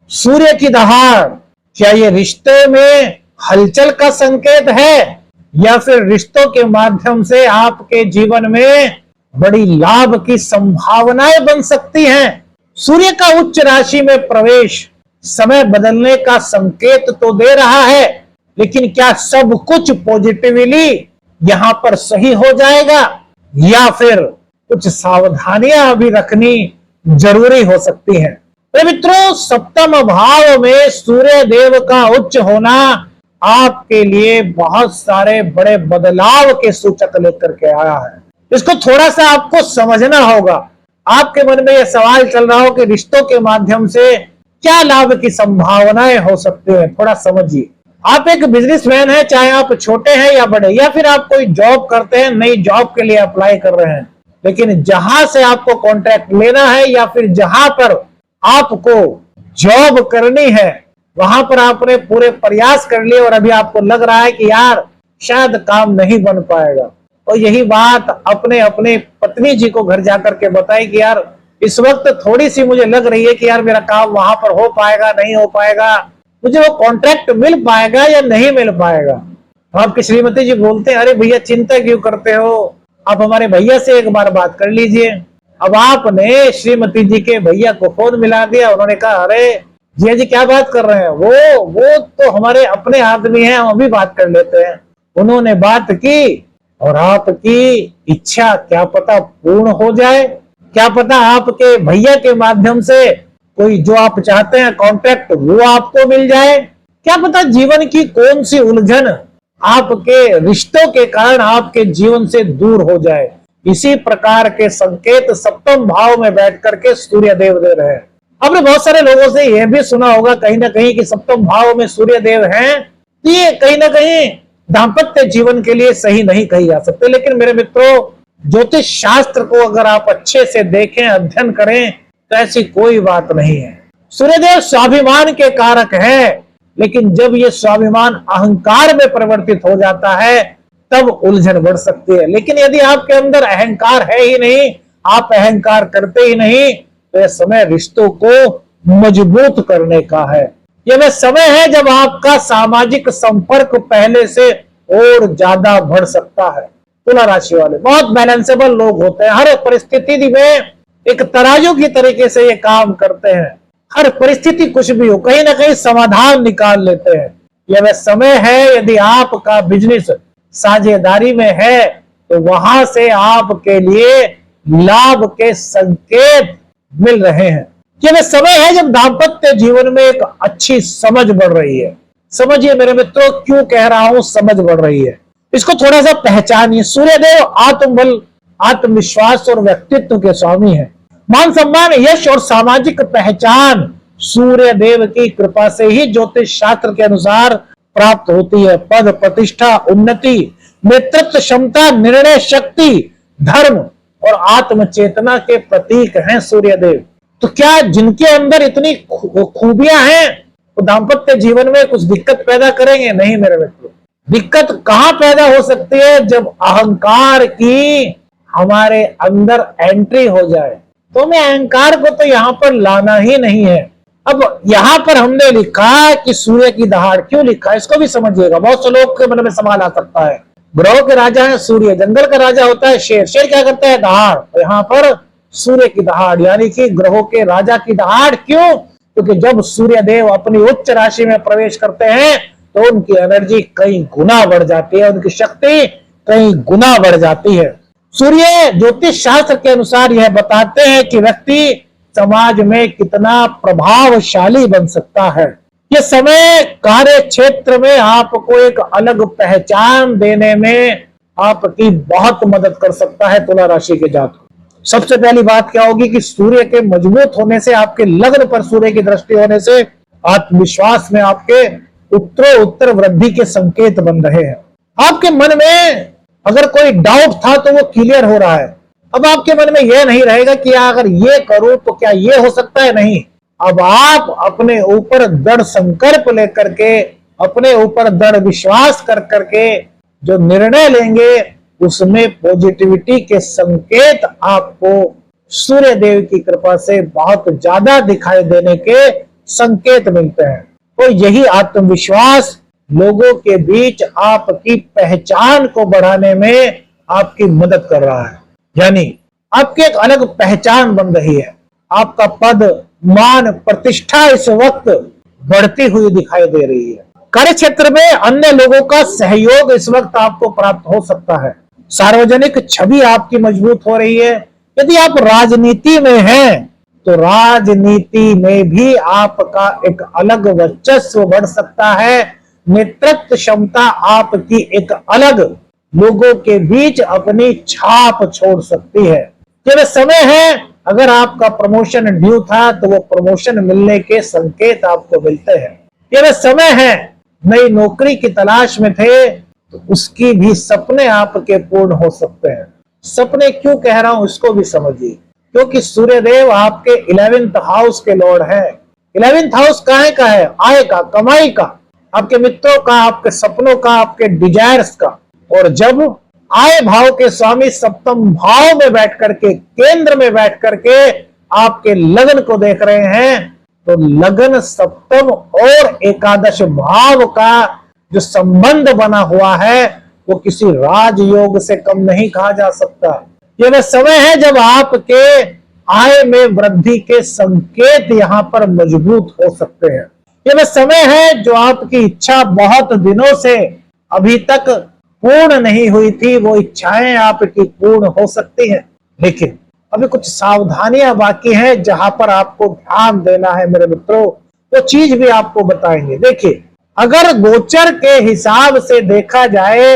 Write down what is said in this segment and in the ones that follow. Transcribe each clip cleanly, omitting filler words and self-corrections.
सूर्य की दहाड़ क्या ये रिश्ते में हलचल का संकेत है या फिर रिश्तों के माध्यम से आपके जीवन में बड़ी लाभ की संभावनाएं बन सकती हैं? सूर्य का उच्च राशि में प्रवेश समय बदलने का संकेत तो दे रहा है, लेकिन क्या सब कुछ पॉजिटिवली यहां पर सही हो जाएगा या फिर कुछ सावधानियां अभी रखनी जरूरी हो सकती हैं? तो मित्रों, सप्तम भाव में सूर्य देव का उच्च होना आपके लिए बहुत सारे बड़े बदलाव के सूचक लेकर के आया है। इसको थोड़ा सा आपको समझना होगा। आपके मन में यह सवाल चल रहा हो कि रिश्तों के माध्यम से क्या लाभ की संभावनाएं हो सकती हैं, थोड़ा समझिए। आप एक बिजनेसमैन हैं, चाहे आप छोटे हैं या बड़े, या फिर आप कोई जॉब करते हैं, नई जॉब के लिए अप्लाई कर रहे हैं, लेकिन जहां से आपको कॉन्ट्रैक्ट लेना है या फिर जहां पर आपको जॉब करनी है वहां पर आपने पूरे प्रयास कर लिए और अभी आपको लग रहा है कि यार शायद काम नहीं बन पाएगा, और यही बात अपने अपने पत्नी जी को घर जाकर के बताई कि यार इस वक्त थोड़ी सी मुझे लग रही है कि यार मेरा काम वहां पर हो पाएगा नहीं हो पाएगा, मुझे वो कॉन्ट्रैक्ट मिल पाएगा या नहीं मिल पाएगा। तो आपकी श्रीमती जी बोलते हैं, अरे भैया चिंता क्यों करते हो, आप हमारे भैया से एक बार बात कर लीजिए। अब आपने श्रीमती जी के भैया को फोन मिला दिया, उन्होंने कहा अरे जिया जी क्या बात कर रहे हैं, वो तो हमारे अपने आदमी हैं, हम अभी बात कर लेते हैं। उन्होंने बात की और आपकी इच्छा क्या पता पूर्ण हो जाए, क्या पता आपके भैया के माध्यम से कोई जो आप चाहते हैं कॉन्ट्रैक्ट वो आपको मिल जाए, क्या पता जीवन की कौन सी उलझन आपके रिश्तों के कारण आपके जीवन से दूर हो जाए। इसी प्रकार के संकेत सप्तम भाव में बैठ करके सूर्य देव दे रहे हैं। आपने बहुत सारे लोगों से यह भी सुना होगा कहीं ना कहीं कि सप्तम भाव में सूर्य देव हैं, तो ये कहीं ना कहीं दाम्पत्य जीवन के लिए सही नहीं कही जा सकते। लेकिन मेरे मित्रों, ज्योतिष शास्त्र को अगर आप अच्छे से देखें, अध्ययन करें, तो ऐसी कोई बात नहीं है। सूर्यदेव स्वाभिमान के कारक है, लेकिन जब ये स्वाभिमान अहंकार में परिवर्तित हो जाता है तब उलझन बढ़ सकती है। लेकिन यदि आपके अंदर अहंकार है ही नहीं, आप अहंकार करते ही नहीं, तो यह समय रिश्तों को मजबूत करने का है। यह वह समय है जब आपका सामाजिक संपर्क पहले से और ज्यादा बढ़ सकता है। तुला राशि वाले बहुत बैलेंसेबल लोग होते हैं, हर परिस्थिति में एक तराजू की तरीके से ये काम करते हैं। हर परिस्थिति कुछ भी हो, कहीं ना कहीं समाधान निकाल लेते हैं। यह वह समय है, यदि आपका बिजनेस साझेदारी में है तो वहां से आपके लिए लाभ के संकेत मिल रहे हैं। यह वह समय है जब दाम्पत्य जीवन में एक अच्छी समझ बढ़ रही है। समझिए मेरे मित्रों, क्यों कह रहा हूं समझ बढ़ रही है, इसको थोड़ा सा पहचानिए। सूर्यदेव आत्मबल, आत्मविश्वास और व्यक्तित्व के स्वामी है। मान सम्मान, यश और सामाजिक पहचान सूर्य देव की कृपा से ही ज्योतिष शास्त्र के अनुसार प्राप्त होती है। पद, प्रतिष्ठा, उन्नति, नेतृत्व क्षमता, निर्णय शक्ति, धर्म और आत्म चेतना के प्रतीक हैं सूर्य देव। तो क्या जिनके अंदर इतनी खूबियां हैं वो दाम्पत्य जीवन में कुछ दिक्कत पैदा करेंगे? नहीं मेरे मित्रों, दिक्कत कहां पैदा हो सकती है? जब अहंकार की हमारे अंदर एंट्री हो जाए। तो मैं अहंकार को तो यहां पर लाना ही नहीं है। अब यहां पर हमने लिखा कि सूर्य की दहाड़, क्यों लिखा है इसको भी समझिएगा। बहुत से लोग के मन में सवाल आ सकता है। ग्रहों के राजा है सूर्य, जंगल का राजा होता है शेर, शेर क्या करता है? दहाड़। तो यहाँ पर सूर्य की दहाड़ यानी कि ग्रहों के राजा की दहाड़। क्यों? क्योंकि जब सूर्य देव अपनी उच्च राशि में प्रवेश करते हैं तो उनकी एनर्जी कई गुना बढ़ जाती है, उनकी शक्ति कई गुना बढ़ जाती है। सूर्य ज्योतिष शास्त्र के अनुसार यह बताते हैं कि व्यक्ति समाज में कितना प्रभावशाली बन सकता है। यह समय कार्य क्षेत्र में आपको एक अलग पहचान देने में आपकी बहुत मदद कर सकता है। तुला राशि के जातक, सबसे पहली बात क्या होगी कि सूर्य के मजबूत होने से, आपके लग्न पर सूर्य की दृष्टि होने से आत्मविश्वास में आपके उत्तरोत्तर वृद्धि के संकेत बन रहे हैं। आपके मन में अगर कोई डाउट था तो वो क्लियर हो रहा है। अब आपके मन में यह नहीं रहेगा कि अगर ये करूं तो क्या ये हो सकता है, नहीं। अब आप अपने ऊपर दृढ़ संकल्प लेकर के, अपने ऊपर दृढ़ विश्वास कर करके जो निर्णय लेंगे उसमें पॉजिटिविटी के संकेत आपको सूर्य देव की कृपा से बहुत ज्यादा दिखाई देने के संकेत मिलते हैं। और यही आत्मविश्वास लोगों के बीच आपकी पहचान को बढ़ाने में आपकी मदद कर रहा है। यानी आपकी एक अलग पहचान बन रही है। आपका पद, मान, प्रतिष्ठा इस वक्त बढ़ती हुई दिखाई दे रही है। कार्य क्षेत्र में अन्य लोगों का सहयोग इस वक्त आपको प्राप्त हो सकता है। सार्वजनिक छवि आपकी मजबूत हो रही है। यदि आप राजनीति में हैं तो राजनीति में भी आपका एक अलग वर्चस्व बढ़ सकता है। नेतृत्व क्षमता आपकी एक अलग लोगों के बीच अपनी छाप छोड़ सकती है। यह समय है, अगर आपका प्रमोशन ड्यू था तो वो प्रमोशन मिलने के संकेत आपको मिलते हैं। यह समय है, नई नौकरी की तलाश में थे तो उसकी भी सपने आपके पूर्ण हो सकते हैं। सपने क्यों कह रहा हूं इसको भी समझिए, क्योंकि सूर्यदेव आपके 11th हाउस के लॉर्ड है। 11th हाउस काहे का है? आय का, कमाई का, आपके मित्रों का, आपके सपनों का, आपके डिजायर्स का। और जब आय भाव के स्वामी सप्तम भाव में बैठ करके, केंद्र में बैठ करके आपके लगन को देख रहे हैं तो लगन सप्तम और एकादश भाव का जो संबंध बना हुआ है वो किसी राजयोग से कम नहीं कहा जा सकता। यह वह समय है जब आपके आय में वृद्धि के संकेत यहां पर मजबूत हो सकते हैं। यह वह समय है जो आपकी इच्छा बहुत दिनों से अभी तक पूर्ण नहीं हुई थी, वो इच्छाएं आपकी पूर्ण हो सकती हैं। लेकिन अभी कुछ सावधानियां बाकी हैं जहां पर आपको ध्यान देना है मेरे मित्रों। वो चीज भी आपको बताएंगे। देखिए, अगर गोचर के हिसाब से देखा जाए,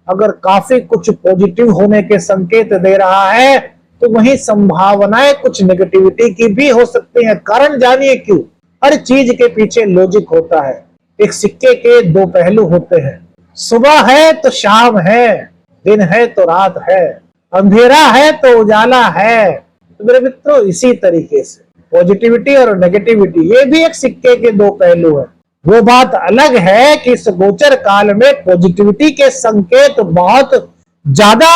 अगर काफी कुछ पॉजिटिव होने के संकेत दे रहा है तो वही संभावनाएं कुछ नेगेटिविटी की भी हो सकती हैं। कारण जानिए क्यों। हर चीज के पीछे लॉजिक होता है। एक सिक्के के दो पहलू होते हैं। सुबह है तो शाम है, दिन है तो रात है, अंधेरा है तो उजाला है। तो मेरे मित्रों, इसी तरीके से पॉजिटिविटी और नेगेटिविटी ये भी एक सिक्के के दो पहलू है। वो बात अलग है कि इस गोचर काल में पॉजिटिविटी के संकेत बहुत ज्यादा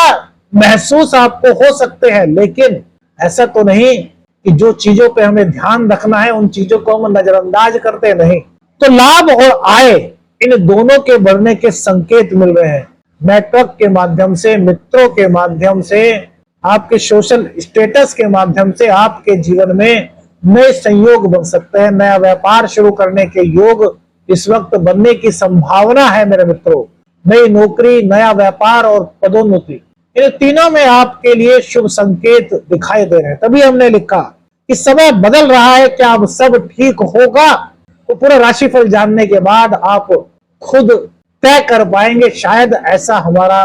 महसूस आपको हो सकते हैं, लेकिन ऐसा तो नहीं कि जो चीजों पे हमें ध्यान रखना है उन चीजों को हम नजरअंदाज करते नहीं। तो लाभ और आय इन दोनों के बढ़ने के संकेत मिल रहे हैं। नेटवर्क के माध्यम से, मित्रों के माध्यम से, आपके सोशल स्टेटस के माध्यम से आपके जीवन में नए संयोग बन सकते हैं। नया व्यापार शुरू करने के योग इस वक्त बनने की संभावना है मेरे मित्रों। नई नौकरी, नया व्यापार और पदोन्नति, इन तीनों में आपके लिए शुभ संकेत दिखाई दे रहे हैं। तभी हमने लिखा कि समय बदल रहा है, क्या अब सब ठीक होगा? तो पूरा राशिफल जानने के बाद आप खुद तय कर पाएंगे। शायद ऐसा हमारा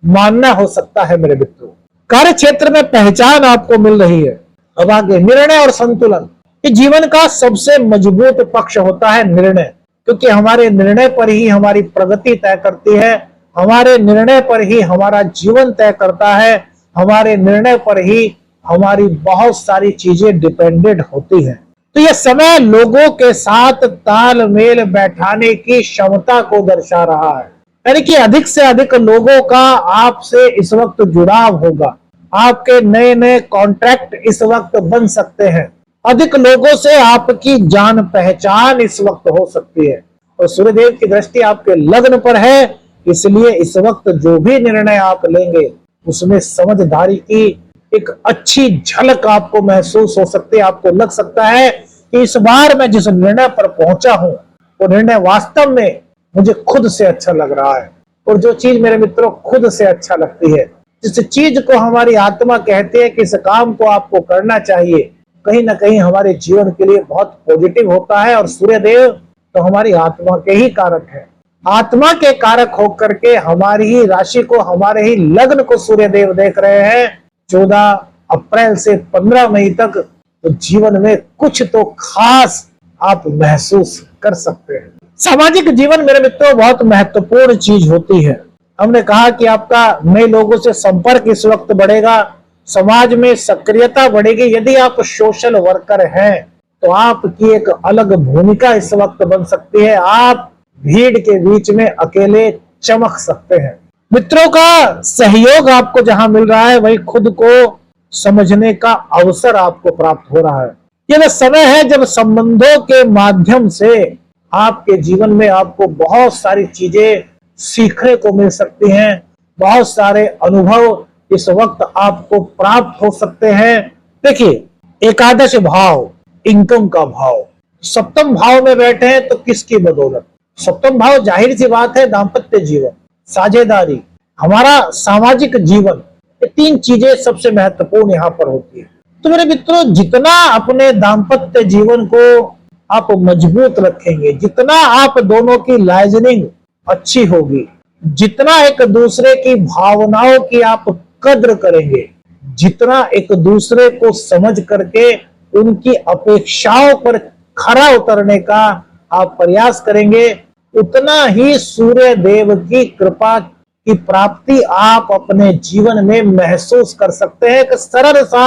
मानना हो सकता है मेरे मित्रों। कार्य क्षेत्र में पहचान आपको मिल रही है। अब आगे निर्णय और संतुलन। ये जीवन का सबसे मजबूत पक्ष होता है निर्णय, क्योंकि हमारे निर्णय पर ही हमारी प्रगति तय करती है। हमारे निर्णय पर ही हमारा जीवन तय करता है। हमारे निर्णय पर ही हमारी बहुत सारी चीजें डिपेंडेंट होती हैं। तो यह समय लोगों के साथ तालमेल बैठाने की क्षमता को दर्शा रहा है। यानी कि अधिक से अधिक लोगों का आपसे इस वक्त जुड़ाव होगा। आपके नए नए कॉन्ट्रैक्ट इस वक्त बन सकते हैं। अधिक लोगों से आपकी जान पहचान इस वक्त हो सकती है। और सूर्यदेव की दृष्टि आपके लग्न पर है, इसलिए इस वक्त जो भी निर्णय आप लेंगे उसमें समझदारी की एक अच्छी झलक आपको महसूस हो सकती है। आपको लग सकता है कि इस बार मैं जिस निर्णय पर पहुंचा हूं वो निर्णय वास्तव में मुझे खुद से अच्छा लग रहा है। और जो चीज मेरे मित्रों खुद से अच्छा लगती है, जिस चीज को हमारी आत्मा कहती है कि इस काम को आपको करना चाहिए, कहीं ना कहीं हमारे जीवन के लिए बहुत पॉजिटिव होता है। और सूर्यदेव तो हमारी आत्मा के ही कारक है। आत्मा के कारक होकर के हमारी ही राशि को, हमारे ही लग्न को सूर्यदेव देख रहे हैं 14 अप्रैल से 15 मई तक। तो जीवन में कुछ तो खास आप महसूस कर सकते हैं। सामाजिक जीवन मेरे मित्रों बहुत महत्वपूर्ण चीज होती है। हमने कहा कि आपका नए लोगों से संपर्क इस वक्त बढ़ेगा, समाज में सक्रियता बढ़ेगी। यदि आप सोशल वर्कर हैं तो आपकी एक अलग भूमिका इस वक्त बन सकती है। आप भीड़ के बीच में अकेले चमक सकते हैं। मित्रों का सहयोग आपको जहां मिल रहा है वहीं खुद को समझने का अवसर आपको प्राप्त हो रहा है। ये वह समय है जब संबंधों के माध्यम से आपके जीवन में आपको बहुत सारी चीजें सीखने को मिल सकती हैं, बहुत सारे अनुभव इस वक्त आपको प्राप्त हो सकते हैं। देखिए, एकादश भाव, इनकम का भाव, सप्तम भाव में बैठे हैं तो किसकी बदौलत? सप्तम भाव जाहिर सी बात है दाम्पत्य जीवन, साझेदारी, हमारा सामाजिक जीवन, ये तीन चीजें सबसे महत्वपूर्ण यहाँ पर होती है। तो मेरे मित्रों, जितना अपने दाम्पत्य जीवन को आप मजबूत रखेंगे, जितना आप दोनों की लाइजनिंग अच्छी होगी, जितना एक दूसरे की भावनाओं की आप कद्र करेंगे, जितना एक दूसरे को समझ करके उनकी अपेक्षाओं पर खरा उतरने का आप प्रयास करेंगे, उतना ही सूर्य देव की कृपा की प्राप्ति आप अपने जीवन में महसूस कर सकते हैं। एक सरल सा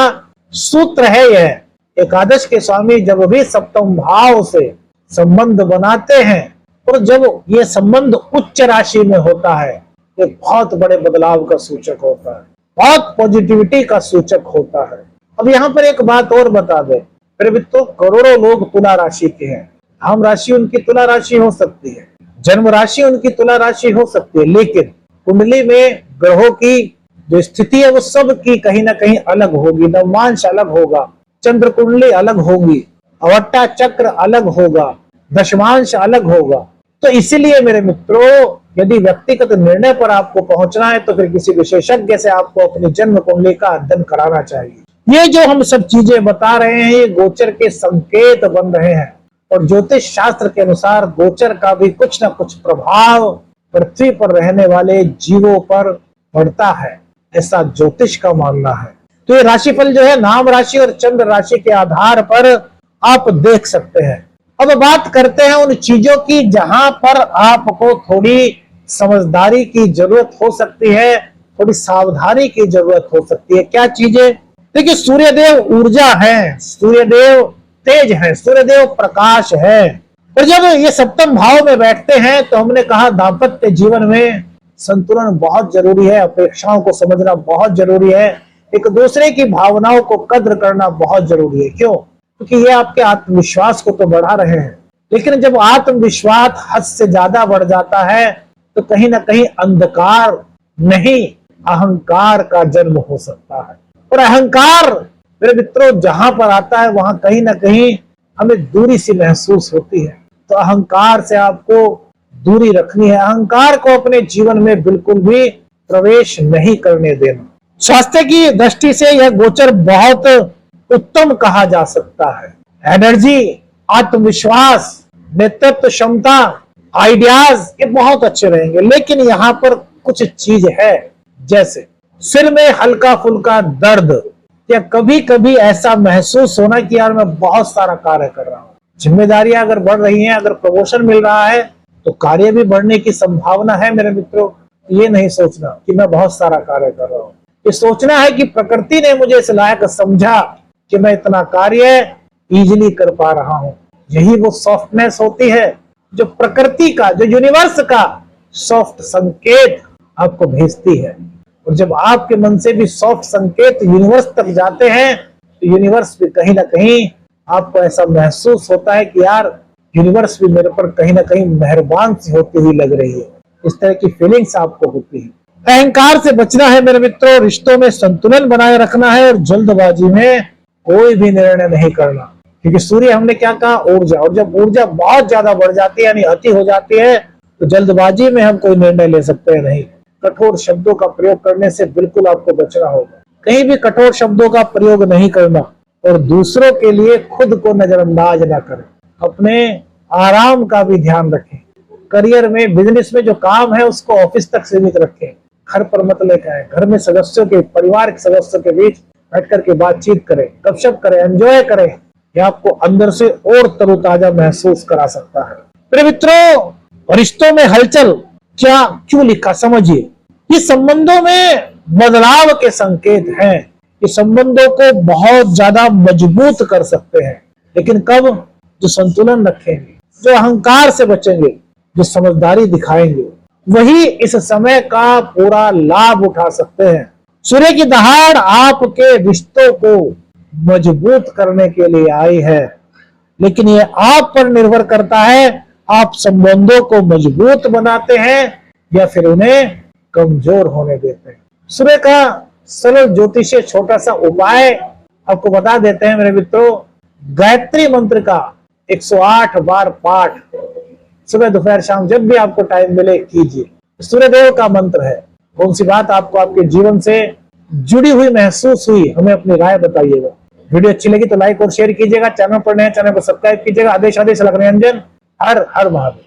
सूत्र है यह। एकादश के स्वामी जब भी सप्तम भाव से संबंध बनाते हैं और जब ये संबंध उच्च राशि में होता है, ये बहुत बड़े बदलाव का सूचक होता है, बहुत पॉजिटिविटी का सूचक होता है। अब यहाँ पर एक बात और बता दें, मेरे मित्रों, करोड़ों लोग तुला राशि के हैं। हम राशि उनकी तुला राशि हो सकती है, जन्म राशि उनकी तुला राशि हो सकती है, लेकिन कुंडली में ग्रहों की जो स्थिति है वो सब की कहीं ना कहीं अलग होगी। नवमांश अलग होगा, चंद्र कुंडली अलग होगी, अवट्टा चक्र अलग होगा, दशमांश अलग होगा। तो इसीलिए मेरे मित्रों, यदि व्यक्तिगत निर्णय पर आपको पहुंचना है तो फिर किसी विशेषज्ञ से आपको अपनी जन्म कुंडली का अध्ययन कराना चाहिए। ये जो हम सब चीजें बता रहे हैं, ये गोचर के संकेत बन रहे हैं और ज्योतिष शास्त्र के अनुसार गोचर का भी कुछ ना कुछ प्रभाव पृथ्वी पर रहने वाले जीवों पर पड़ता है, ऐसा ज्योतिष का मानना है। तो ये राशिफल जो है नाम राशि और चंद्र राशि के आधार पर आप देख सकते हैं। अब बात करते हैं उन चीजों की जहां पर आपको थोड़ी समझदारी की जरूरत हो सकती है, थोड़ी सावधानी की जरूरत हो सकती है। क्या चीजें? देखिए, सूर्यदेव ऊर्जा है, सूर्यदेव तेज है, सूर्यदेव प्रकाश है। और जब ये सप्तम भाव में बैठते हैं तो हमने कहा दाम्पत्य जीवन में संतुलन बहुत जरूरी है, अपेक्षाओं को समझना बहुत जरूरी है, एक दूसरे की भावनाओं को कद्र करना बहुत जरूरी है। क्यों? क्योंकि ये आपके आत्मविश्वास को तो बढ़ा रहे हैं, लेकिन जब आत्मविश्वास हद से ज्यादा बढ़ जाता है तो कहीं ना कहीं अंधकार नहीं, अहंकार का जन्म हो सकता है। और अहंकार मेरे मित्रों जहां पर आता है वहां कहीं ना कहीं हमें दूरी सी महसूस होती है। तो अहंकार से आपको दूरी रखनी है, अहंकार को अपने जीवन में बिल्कुल भी प्रवेश नहीं करने देना। स्वास्थ्य की दृष्टि से यह गोचर बहुत उत्तम कहा जा सकता है। एनर्जी, आत्मविश्वास, नेतृत्व क्षमता, आइडियाज ये बहुत अच्छे रहेंगे, लेकिन यहाँ पर कुछ चीज है, जैसे सिर में हल्का फुल्का दर्द या कभी कभी ऐसा महसूस होना कि यार मैं बहुत सारा कार्य कर रहा हूँ। जिम्मेदारियां अगर बढ़ रही हैं, अगर प्रमोशन मिल रहा है तो कार्य भी बढ़ने की संभावना है। मेरे मित्रों, ये नहीं सोचना कि मैं बहुत सारा कार्य कर रहा हूँ, ये सोचना है कि प्रकृति ने मुझे इस लायक समझा कि मैं इतना कार्य इजीली कर पा रहा हूँ। यही वो सॉफ्टनेस होती है जो प्रकृति का, जो यूनिवर्स का सॉफ्ट संकेत आपको भेजती है। और जब आपके मन से भी सॉफ्ट संकेत यूनिवर्स तक जाते हैं तो यूनिवर्स भी कहीं ना कहीं आपको ऐसा महसूस होता है कि यार यूनिवर्स भी मेरे पर कहीं ना कहीं मेहरबान सी होती हुई लग रही है। इस तरह की फीलिंग्स आपको होती है। अहंकार से बचना है मेरे मित्रों, रिश्तों में संतुलन बनाए रखना है और जल्दबाजी में कोई भी निर्णय नहीं करना। क्योंकि सूर्य हमने क्या कहा? ऊर्जा। और जब ऊर्जा बहुत ज्यादा बढ़ जाती है यानी अति हो जाती है तो जल्दबाजी में हम कोई निर्णय ले सकते हैं नहीं। कठोर शब्दों का प्रयोग करने से बिल्कुल आपको बचना होगा। कहीं भी कठोर शब्दों का प्रयोग नहीं करना और दूसरों के लिए खुद को नजरअंदाज ना करें। अपने आराम का भी ध्यान रखें। करियर में, बिजनेस में जो काम है उसको ऑफिस तक सीमित रखें, घर पर मत लेकर आए। घर में सदस्यों के, परिवार के सदस्यों के बीच बैठ करके बातचीत करें, गपशप करें, एंजॉय करें। यह आपको अंदर से और तरोताजा महसूस करा सकता है। मेरे मित्रों, रिश्तों में हलचल क्या क्यों लिखा समझिए। ये संबंधों में बदलाव के संकेत हैं। ये संबंधों को बहुत ज्यादा मजबूत कर सकते हैं, लेकिन कब? जो संतुलन रखेंगे, जो अहंकार से बचेंगे, जो समझदारी दिखाएंगे, वही इस समय का पूरा लाभ उठा सकते हैं। सूर्य की दहाड़ आपके रिश्तों को मजबूत करने के लिए आई है। लेकिन ये आप पर निर्भर करता है, आप संबंधों को मजबूत बनाते हैं या फिर उन्हें कमजोर होने देते हैं। सूर्य का सरल ज्योतिषीय छोटा सा उपाय आपको बता देते हैं मेरे मित्रों। गायत्री मंत्र का 108 बार पाठ सुबह दोपहर शाम जब भी आपको टाइम मिले कीजिए। सूर्यदेव का मंत्र है। कौन सी बात आपको आपके जीवन से जुड़ी हुई महसूस हुई, हमें अपनी राय बताइएगा। वीडियो अच्छी लगी तो लाइक और शेयर कीजिएगा। चैनल पर नए, चैनल को सब्सक्राइब कीजिएगा। आदेश आदेश लखनऊ अंजन। हर हर महादेव।